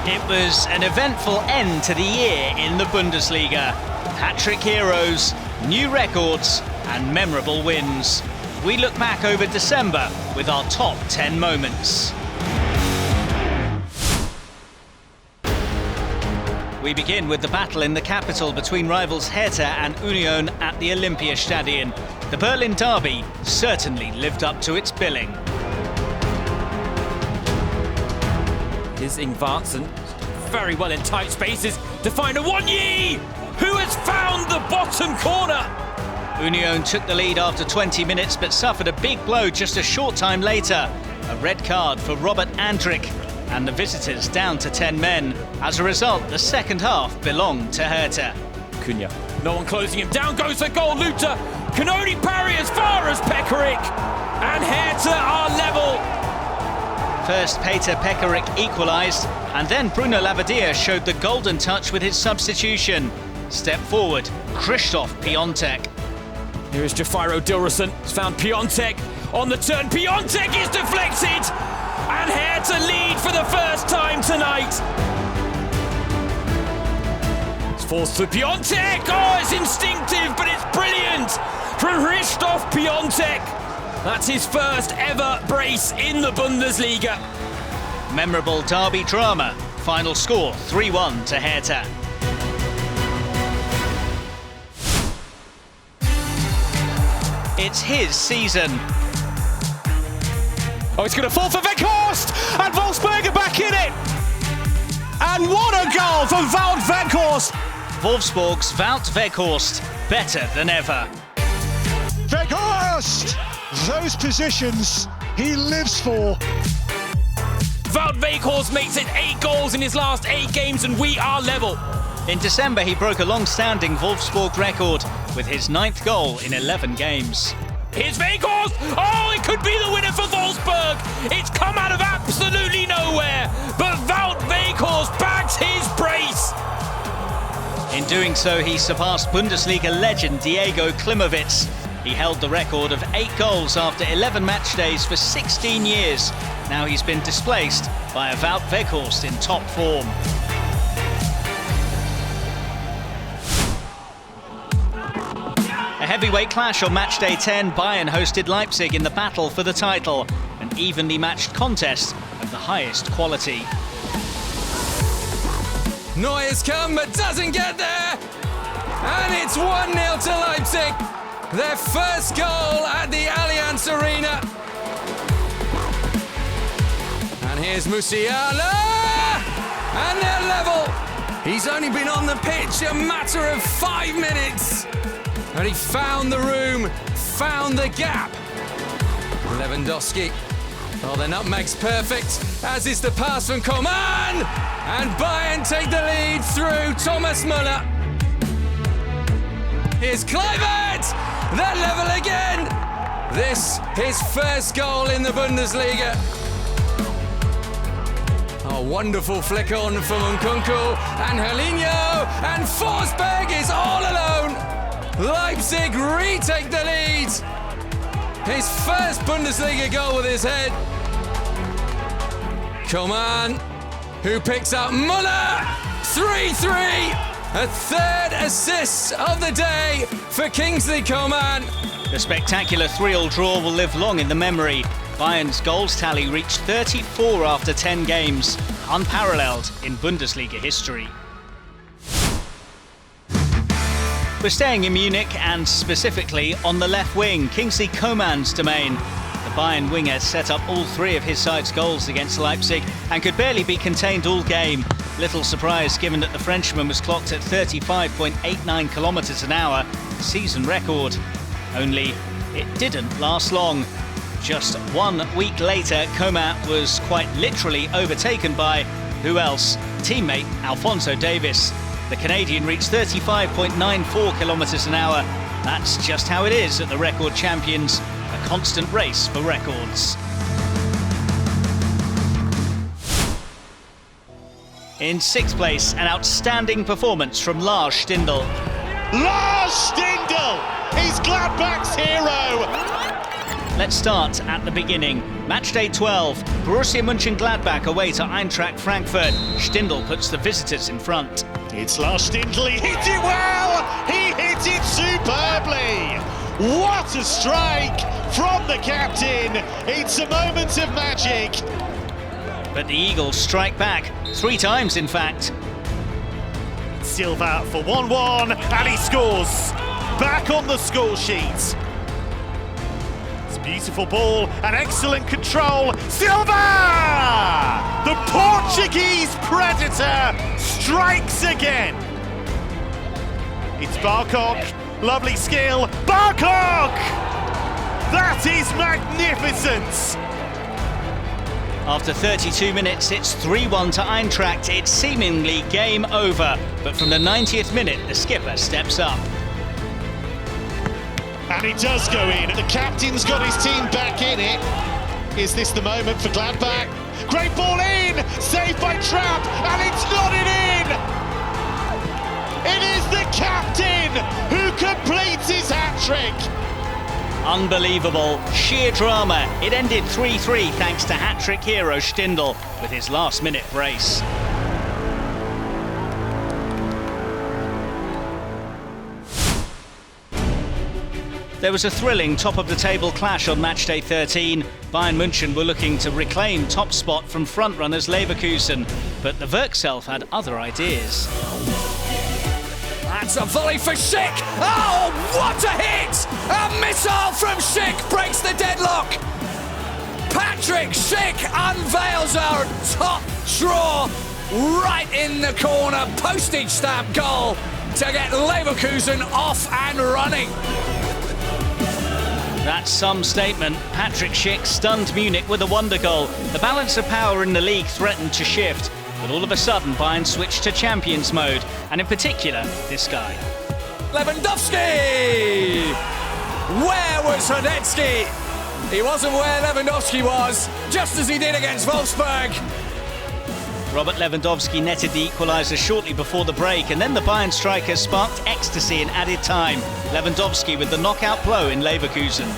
It was an eventful end to the year in the Bundesliga. Hat-trick heroes, new records and memorable wins. We look back over December with our top 10 moments. We begin with the battle in the capital between rivals Hertha and Union at the Olympiastadion. The Berlin derby certainly lived up to its billing. Is Ingvartsen very well in tight spaces to find a Wonyi, who has found the bottom corner. Union took the lead after 20 minutes but suffered a big blow just a short time later. A red card for Robert Andrich and the visitors down to 10 men. As a result, the second half belonged to Hertha. Cunha, no one closing him down, goes the goal. Luther can only parry as far as Pekarik, and Hertha are level. First, Peter Pekarik equalised, and then Bruno Labbadia showed the golden touch with his substitution. Step forward, Krzysztof Piątek. Here is Jafiro Dilrosun, has found Piątek on the turn. Piątek is deflected, and Hertha lead for the first time tonight. It's forced to Piątek. Oh, it's instinctive, but it's brilliant from Krzysztof Piątek. That's his first ever brace in the Bundesliga. Memorable derby drama. Final score 3-1 to Hertha. It's his season. Oh, it's going to fall for Weghorst, and Wolfsburg are back in it. And what a goal from Wout Weghorst. Wolfsburg's Wout Weghorst, better than ever. Weghorst! Those positions he lives for. Wout Weghorst makes it 8 goals in his last 8 games, and we are level. In December, he broke a long-standing Wolfsburg record with his 9th goal in 11 games. Here's Weghorst! Oh, it could be the winner for Wolfsburg! It's come out of absolutely nowhere, but Wout Weghorst bags his brace! In doing so, he surpassed Bundesliga legend Diego Klimovitz. He held the record of 8 goals after 11 match days for 16 years. Now he's been displaced by a Wout Weghorst in top form. A heavyweight clash on match day 10, Bayern hosted Leipzig in the battle for the title. An evenly matched contest of the highest quality. Neuer's come but doesn't get there. And it's 1-0 to Leipzig. Their first goal at the Allianz Arena. And here's Musiala. And they're level. He's only been on the pitch a matter of 5 minutes. And he found the room, found the gap. Lewandowski. Oh, the nutmeg's perfect, as is the pass from Coman. And Bayern take the lead through Thomas Müller. Here's Kluivert. They're level again. This, his first goal in the Bundesliga. A wonderful flick on from Moukoko and Herlinho, and Forsberg is all alone. Leipzig retake the lead. His first Bundesliga goal with his head. Coman, who picks up Müller. 3-3. A third assist of the day for Kingsley Coman. The spectacular 3-3 draw will live long in the memory. Bayern's goals tally reached 34 after 10 games, unparalleled in Bundesliga history. We're staying in Munich and specifically on the left wing, Kingsley Coman's domain. The Bayern winger set up all 3 of his side's goals against Leipzig and could barely be contained all game. Little surprise given that the Frenchman was clocked at 35.89 kilometres an hour, season record. Only it didn't last long. Just 1 week later, Coman was quite literally overtaken by, who else? Teammate Alphonso Davies. The Canadian reached 35.94 kilometres an hour. That's just how it is at the record champions, a constant race for records. In 6th place, an outstanding performance from Lars Stindl. Lars Stindl! He's Gladbach's hero! Let's start at the beginning. Matchday 12, Borussia Mönchengladbach away to Eintracht Frankfurt. Stindl puts the visitors in front. It's Lars Stindl, he hit it well! He hit it superbly! What a strike from the captain! It's a moment of magic! But the Eagles strike back, 3 times in fact. Silva for 1-1, and he scores! Back on the score sheet. Beautiful ball and excellent control. Silva! The Portuguese predator strikes again. It's Barkok. Lovely skill. Barkok! That is magnificent. After 32 minutes, it's 3-1 to Eintracht. It's seemingly game over. But from the 90th minute, the skipper steps up. And it does go in. The captain's got his team back in it. Is this the moment for Gladbach? Great ball in! Saved by Trapp, and it's nodded in! It is the captain who completes his hat-trick! Unbelievable, sheer drama. It ended 3-3 thanks to hat-trick hero Stindl with his last-minute brace. There was a thrilling top-of-the-table clash on matchday 13. Bayern München were looking to reclaim top spot from front-runners Leverkusen, but the Werkself had other ideas. That's a volley for Schick. Oh, what a hit! A missile from Schick breaks the deadlock. Patrick Schick unveils our top draw right in the corner. Postage stamp goal to get Leverkusen off and running. That's some statement. Patrick Schick stunned Munich with a wonder goal. The balance of power in the league threatened to shift, but all of a sudden Bayern switched to champions mode, and in particular, this guy. Lewandowski! Where was Hradecki? He wasn't where Lewandowski was, just as he did against Wolfsburg. Robert Lewandowski netted the equaliser shortly before the break, and then the Bayern striker sparked ecstasy in added time. Lewandowski with the knockout blow in Leverkusen.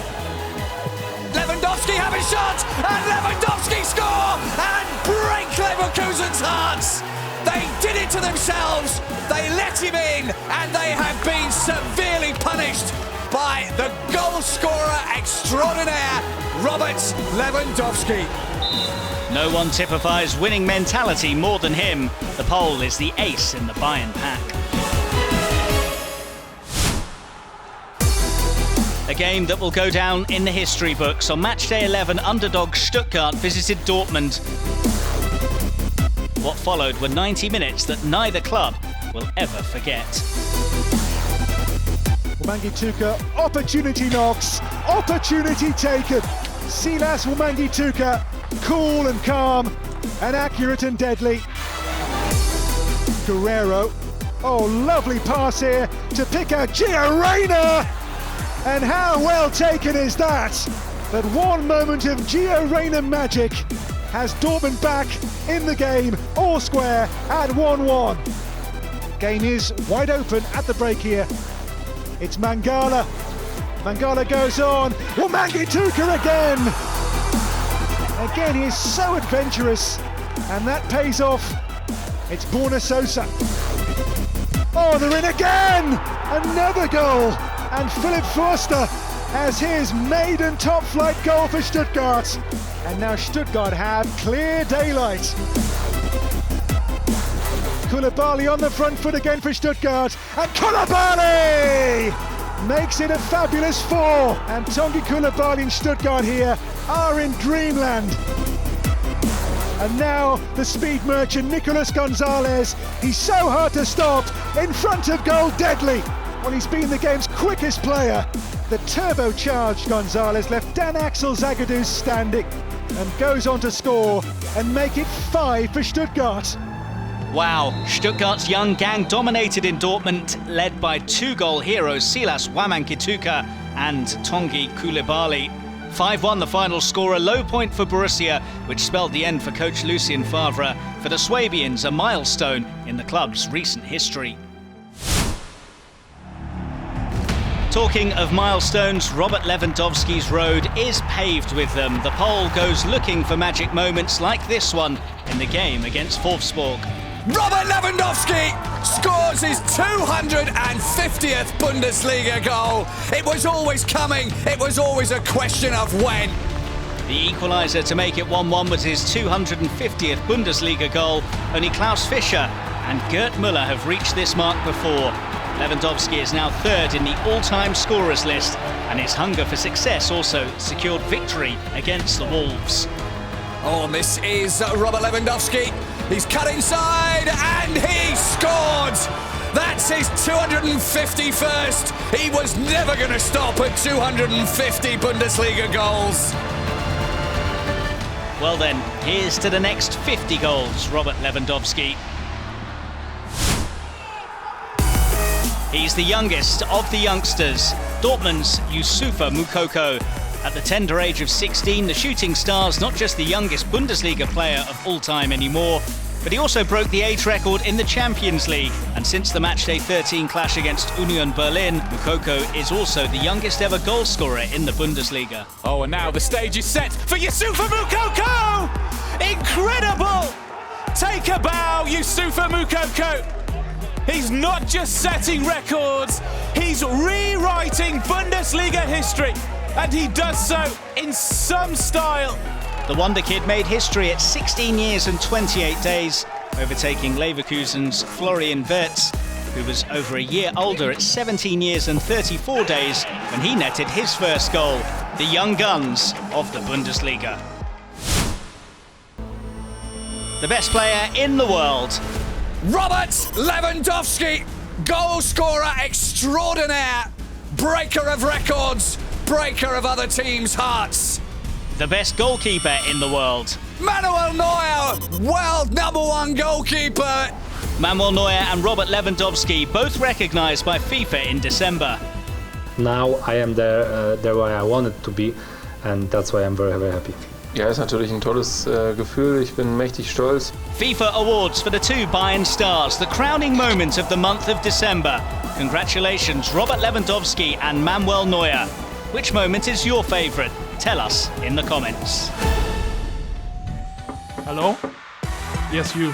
Lewandowski have a shot, and Lewandowski score and break Leverkusen's hearts. They did it to themselves, they let him in, and they have been severely punished by the goal scorer extraordinaire, Robert Lewandowski. No one typifies winning mentality more than him. The Pole is the ace in the Bayern pack. A game that will go down in the history books. On matchday 11, underdog Stuttgart visited Dortmund. What followed were 90 minutes that neither club will ever forget. Mangituka, opportunity knocks, opportunity taken. Silas Mangituka, cool and calm, and accurate and deadly. Guerrero, oh, lovely pass here to pick out Gio Reyna. And how well taken is that? That one moment of Gio Reyna magic has Dortmund back in the game, all square at 1-1. Game is wide open at the break here. It's Mangala. Mangala goes on. Well, Mangituka again. Again, he is so adventurous, and that pays off. It's Borna Sosa. Oh, they're in again! Another goal! And Philip Forster has his maiden top-flight goal for Stuttgart. And now Stuttgart have clear daylight. Koulibaly on the front foot again for Stuttgart. And Koulibaly makes it a fabulous 4. And Tanguy Koulibaly and Stuttgart here are in dreamland. And now the speed merchant Nicolas Gonzalez. He's so hard to stop. In front of goal, deadly. Well, he's been the game's quickest player. The turbocharged Gonzalez left Dan Axel Zagadou standing and goes on to score and make it 5 for Stuttgart. Wow, Stuttgart's young gang dominated in Dortmund, led by 2-goal heroes Silas Mangituka and Tanguy Koulibaly. 5-1 the final score, a low point for Borussia, which spelled the end for coach Lucien Favre. For the Swabians, a milestone in the club's recent history. Talking of milestones, Robert Lewandowski's road is paved with them. The Pole goes looking for magic moments like this one in the game against Wolfsburg. Robert Lewandowski scores his 250th Bundesliga goal. It was always coming. It was always a question of when. The equaliser to make it 1-1 was his 250th Bundesliga goal. Only Klaus Fischer and Gerd Müller have reached this mark before. Lewandowski is now third in the all-time scorers list, and his hunger for success also secured victory against the Wolves. Oh, and this is Robert Lewandowski. He's cut inside and he scored! That's his 251st. He was never going to stop at 250 Bundesliga goals. Well then, here's to the next 50 goals, Robert Lewandowski. He's the youngest of the youngsters, Dortmund's Youssoufa Moukoko. At the tender age of 16, the Shooting Star's not just the youngest Bundesliga player of all time anymore, but he also broke the age record in the Champions League. And since the matchday 13 clash against Union Berlin, Moukoko is also the youngest ever goal scorer in the Bundesliga. Oh, and now the stage is set for Youssoufa Moukoko! Incredible! Take a bow, Youssoufa Moukoko! He's not just setting records, he's rewriting Bundesliga history. And he does so in some style. The Wonder Kid made history at 16 years and 28 days, overtaking Leverkusen's Florian Wirtz, who was over a year older at 17 years and 34 days when he netted his first goal. The young guns of the Bundesliga. The best player in the world. Robert Lewandowski, goal scorer extraordinaire, breaker of records, breaker of other teams' hearts. The best goalkeeper in the world. Manuel Neuer, world #1 goalkeeper. Manuel Neuer and Robert Lewandowski, both recognised by FIFA in December. Now I am there where I wanted to be, and that's why I'm very, very happy. Ja, ist natürlich ein tolles Gefühl. Ich bin mächtig stolz. FIFA Awards for the two Bayern stars, the crowning moment of the month of December. Congratulations, Robert Lewandowski and Manuel Neuer. Which moment is your favourite? Tell us in the comments. Hello? Yes, you.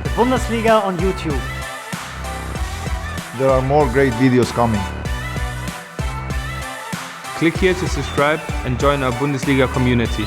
The Bundesliga on YouTube. There are more great videos coming. Click here to subscribe and join our Bundesliga community.